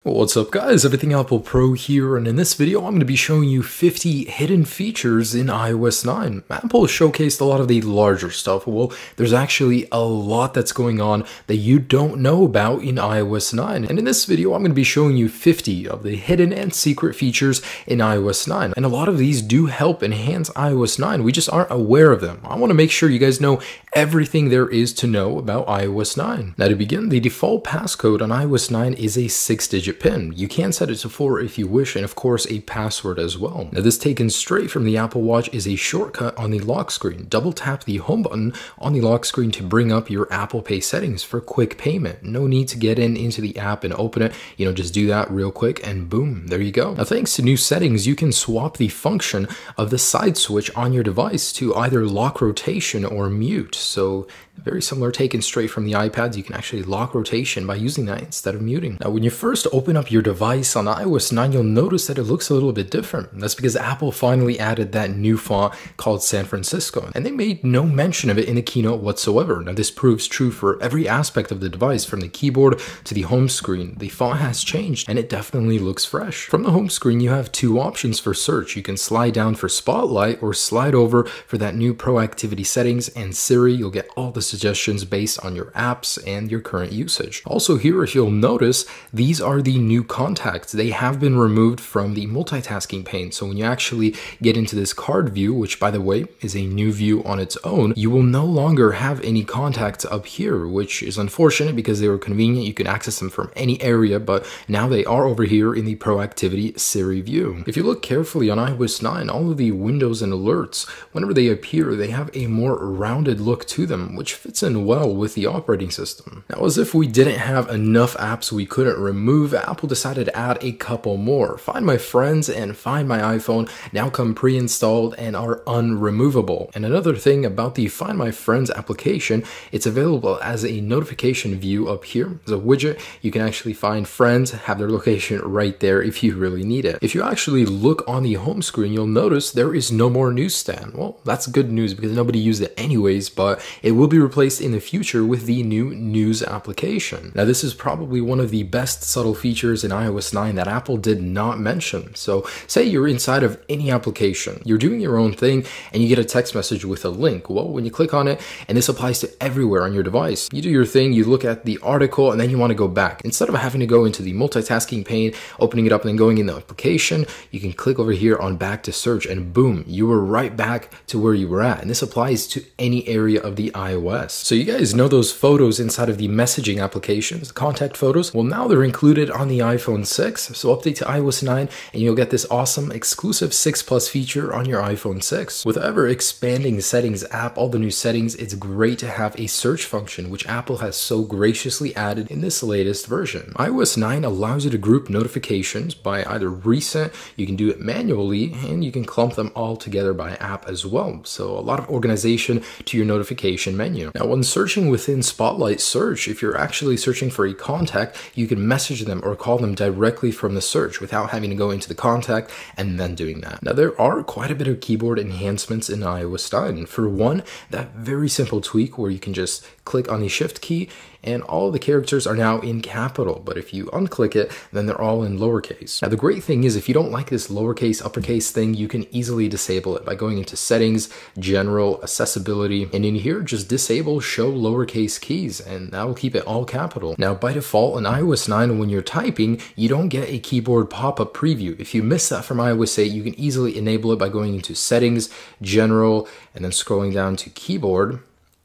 What's up guys, Everything Apple Pro here, and in this video I'm going to be showing you 50 hidden features in iOS 9. Apple showcased a lot of the larger stuff. Well, there's actually a lot that's going on that you don't know about in iOS 9. And in this video I'm going to be showing you 50 of the hidden and secret features in iOS 9. And a lot of these do help enhance iOS 9. We just aren't aware of them. I want to make sure you guys know everything there is to know about iOS 9. Now to begin, the default passcode on iOS 9 is a 6-digit PIN. You can set it to 4 if you wish, and of course a password as well. Now this, taken straight from the Apple Watch, is a shortcut on the lock screen. Double tap the home button on the lock screen to bring up your Apple Pay settings for quick payment. No need to get into the app and open it. Just do that real quick and boom, there you go. Now thanks to new settings, you can swap the function of the side switch on your device to either lock rotation or mute. So very similar, taken straight from the iPads. You can actually lock rotation by using that instead of muting. Now when you first open up your device on iOS 9, you'll notice that it looks a little bit different. That's because Apple finally added that new font called San Francisco, and they made no mention of it in the keynote whatsoever. Now this proves true for every aspect of the device, from the keyboard to the home screen. The font has changed and it definitely looks fresh. From the home screen, you have two options for search. You can slide down for Spotlight or slide over for that new proactivity settings, and Siri. You'll get all the suggestions based on your apps and your current usage. Also here, if you'll notice, these are the new contacts. They have been removed from the multitasking pane. So when you actually get into this card view, which by the way is a new view on its own, you will no longer have any contacts up here, which is unfortunate because they were convenient. You can access them from any area, but now they are over here in the proactivity Siri view. If you look carefully on iOS 9, all of the windows and alerts, whenever they appear, they have a more rounded look to them, which fits in well with the operating system. Now, as if we didn't have enough apps we couldn't remove, Apple decided to add a couple more. Find My Friends and Find My iPhone now come pre-installed and are unremovable. And another thing about the Find My Friends application, it's available as a notification view up here. As a widget, you can actually find friends, have their location right there if you really need it. If you actually look on the home screen, you'll notice there is no more newsstand. Well, that's good news because nobody used it anyways, but it will be replaced in the future with the new News application. Now this is probably one of the best subtle features in iOS 9 that Apple did not mention. So say you're inside of any application, you're doing your own thing, and you get a text message with a link. Well, when you click on it, and this applies to everywhere on your device, you do your thing, you look at the article, and then you want to go back. Instead of having to go into the multitasking pane, opening it up and then going in the application, you can click over here on back to search, and boom, you were right back to where you were at. And this applies to any area of the iOS. So you guys know those photos inside of the messaging applications, contact photos? Well, now they're included on the iPhone 6. So update to iOS 9 and you'll get this awesome exclusive 6 Plus feature on your iPhone 6. With ever expanding settings app, all the new settings, it's great to have a search function, which Apple has so graciously added in this latest version. iOS 9 allows you to group notifications by either recent, you can do it manually, and you can clump them all together by app as well. So a lot of organization to your notification menu. Now when searching within Spotlight search, if you're actually searching for a contact, you can message them or call them directly from the search without having to go into the contact and then doing that. Now there are quite a bit of keyboard enhancements in iOS 9. For one, that very simple tweak where you can just click on the shift key and all the characters are now in capital, but if you unclick it, then they're all in lowercase. Now the great thing is, if you don't like this lowercase uppercase thing, you can easily disable it by going into settings, general, accessibility, and in here just disable show lowercase keys, and that will keep it all capital. Now by default in iOS 9, when you're typing, you don't get a keyboard pop-up preview. If you miss that from iOS 8, you can easily enable it by going into settings, general, and then scrolling down to keyboard.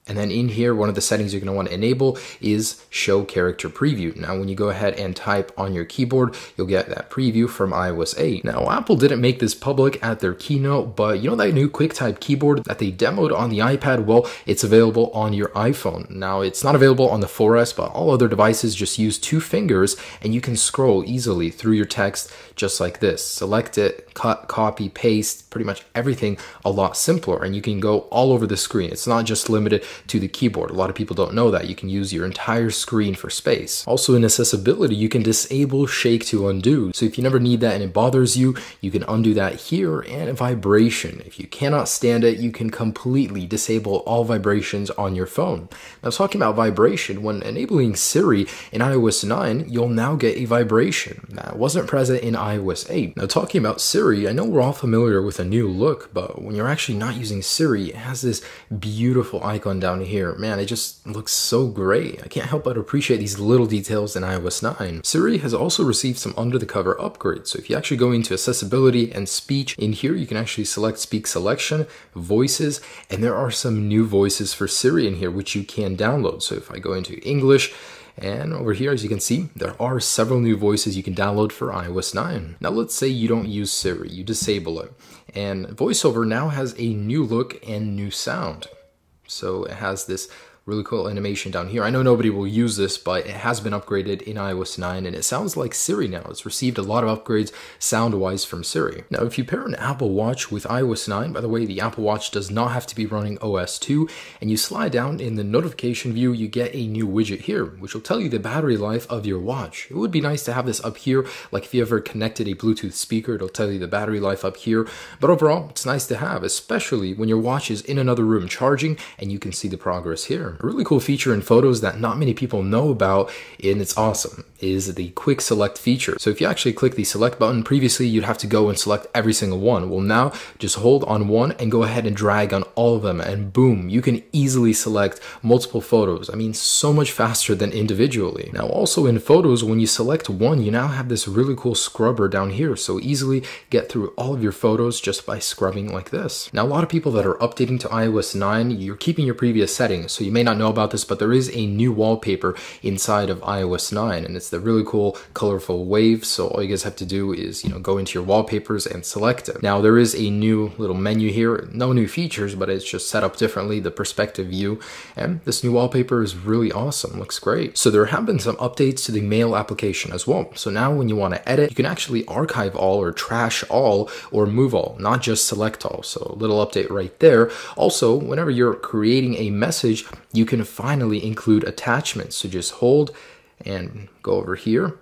And then in here, one of the settings you're going to want to enable is show character preview. Now, when you go ahead and type on your keyboard, you'll get that preview from iOS 8. Now, Apple didn't make this public at their keynote, but you know that new QuickType keyboard that they demoed on the iPad? Well, it's available on your iPhone. Now, it's not available on the 4S, but all other devices just use 2 fingers and you can scroll easily through your text just like this. Select it, cut, copy, paste, pretty much everything a lot simpler, and you can go all over the screen. It's not just limited to the keyboard. A lot of people don't know that. You can use your entire screen for space. Also in accessibility, you can disable shake to undo. So if you never need that and it bothers you, you can undo that here. And vibration. If you cannot stand it, you can completely disable all vibrations on your phone. Now talking about vibration, when enabling Siri in iOS 9, you'll now get a vibration. That wasn't present in iOS 8. Now talking about Siri, I know we're all familiar with a new look, but when you're actually not using Siri, it has this beautiful icon down here. Man, it just looks so great. I can't help but appreciate these little details in iOS 9. Siri has also received some under-the-cover upgrades. So if you actually go into accessibility and speech, in here you can actually select speak selection, voices, and there are some new voices for Siri in here which you can download. So if I go into English, and over here, as you can see, there are several new voices you can download for iOS 9. Now let's say you don't use Siri, you disable it. And VoiceOver now has a new look and new sound. So it has this really cool animation down here. I know nobody will use this, but it has been upgraded in iOS 9 and it sounds like Siri now. It's received a lot of upgrades sound-wise from Siri. Now, if you pair an Apple Watch with iOS 9, by the way, the Apple Watch does not have to be running OS 2, and you slide down in the notification view, you get a new widget here, which will tell you the battery life of your watch. It would be nice to have this up here, like if you ever connected a Bluetooth speaker, it'll tell you the battery life up here. But overall, it's nice to have, especially when your watch is in another room charging and you can see the progress here. A really cool feature in photos that not many people know about, and it's awesome, is the quick select feature. So if you actually click the select button, previously you'd have to go and select every single one. Well, now just hold on one and go ahead and drag on all of them, and boom, you can easily select multiple photos. I mean, so much faster than individually. Now also in photos, when you select one, you now have this really cool scrubber down here, so easily get through all of your photos just by scrubbing like this. Now a lot of people that are updating to iOS 9, you're keeping your previous settings, so you may not know about this, but there is a new wallpaper inside of iOS 9, and it's the really cool colorful wave. So all you guys have to do is, go into your wallpapers and select it. Now there is a new little menu here, no new features, but it's just set up differently, the perspective view, and this new wallpaper is really awesome, looks great. So there have been some updates to the Mail application as well. So now when you want to edit, you can actually archive all or trash all or move all, not just select all. So a little update right there. Also, whenever you're creating a message, you can finally include attachments. So just hold and go over here,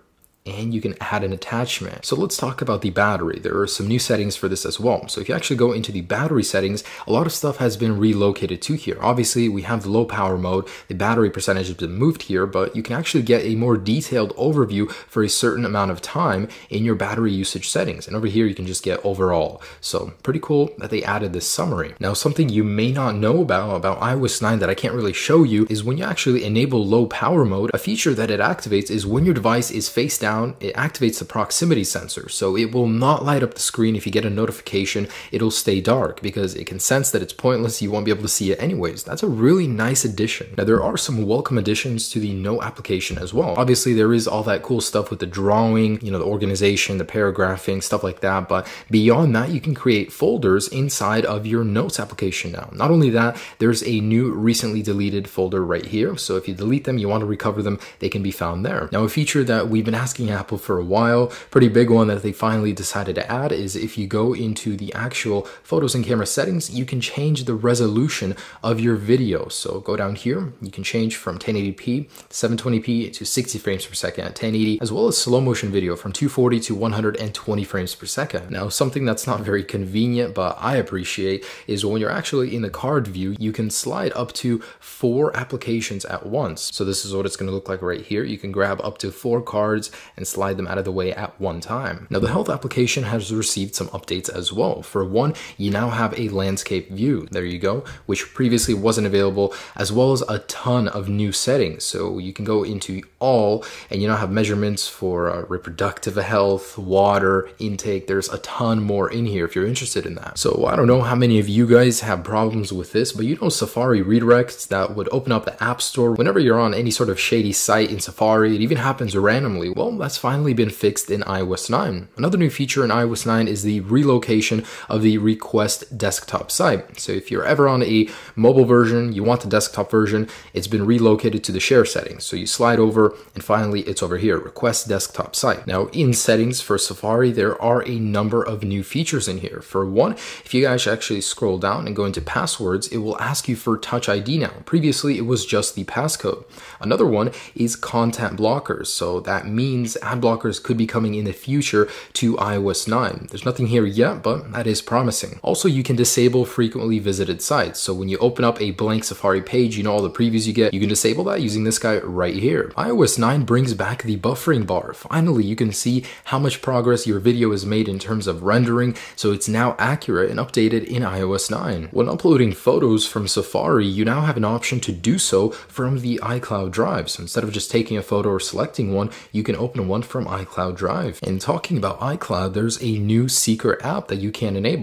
and you can add an attachment. So let's talk about the battery. There are some new settings for this as well. So if you actually go into the battery settings, a lot of stuff has been relocated to here. Obviously, we have the low power mode. The battery percentage has been moved here, but you can actually get a more detailed overview for a certain amount of time in your battery usage settings. And over here, you can just get overall. So pretty cool that they added this summary. Now, something you may not know about iOS 9 that I can't really show you is when you actually enable low power mode, a feature that it activates is when your device is face down, it activates the proximity sensor. So it will not light up the screen if you get a notification. It'll stay dark because it can sense that it's pointless. You won't be able to see it anyways. That's a really nice addition. Now there are some welcome additions to the Note application as well. Obviously there is all that cool stuff with the drawing, the organization, the paragraphing, stuff like that. But beyond that, you can create folders inside of your Notes application now. Not only that, there's a new recently deleted folder right here. So if you delete them, you want to recover them, they can be found there. Now a feature that we've been asking Apple for a while, pretty big one that they finally decided to add, is if you go into the actual photos and camera settings, you can change the resolution of your video. So go down here, you can change from 1080p, 720p to 60 frames per second at 1080, as well as slow motion video from 240 to 120 frames per second. Now something that's not very convenient, but I appreciate, is when you're actually in the card view, you can slide up to 4 applications at once. So this is what it's going to look like right here. You can grab up to 4 cards and slide them out of the way at one time. Now the Health application has received some updates as well. For one, you now have a landscape view. There you go, which previously wasn't available, as well as a ton of new settings. So you can go into all, and you now have measurements for reproductive health, water intake. There's a ton more in here if you're interested in that. So I don't know how many of you guys have problems with this, but Safari redirects that would open up the App Store whenever you're on any sort of shady site in Safari. It even happens randomly. Well, that's finally been fixed in iOS 9. Another new feature in iOS 9 is the relocation of the request desktop site. So if you're ever on a mobile version, you want the desktop version, it's been relocated to the share settings. So you slide over and finally it's over here, request desktop site. Now in settings for Safari, there are a number of new features in here. For one, if you guys actually scroll down and go into passwords, it will ask you for Touch ID now. Previously, it was just the passcode. Another one is content blockers. So that means ad blockers could be coming in the future to iOS 9. There's nothing here yet, but that is promising. Also, you can disable frequently visited sites. So when you open up a blank Safari page, you know all the previews you get, you can disable that using this guy right here. iOS 9 brings back the buffering bar. Finally, you can see how much progress your video has made in terms of rendering, so it's now accurate and updated in iOS 9. When uploading photos from Safari, you now have an option to do so from the iCloud Drive. So instead of just taking a photo or selecting one, you can open one from iCloud Drive. And talking about iCloud, there's a new secret app that you can enable.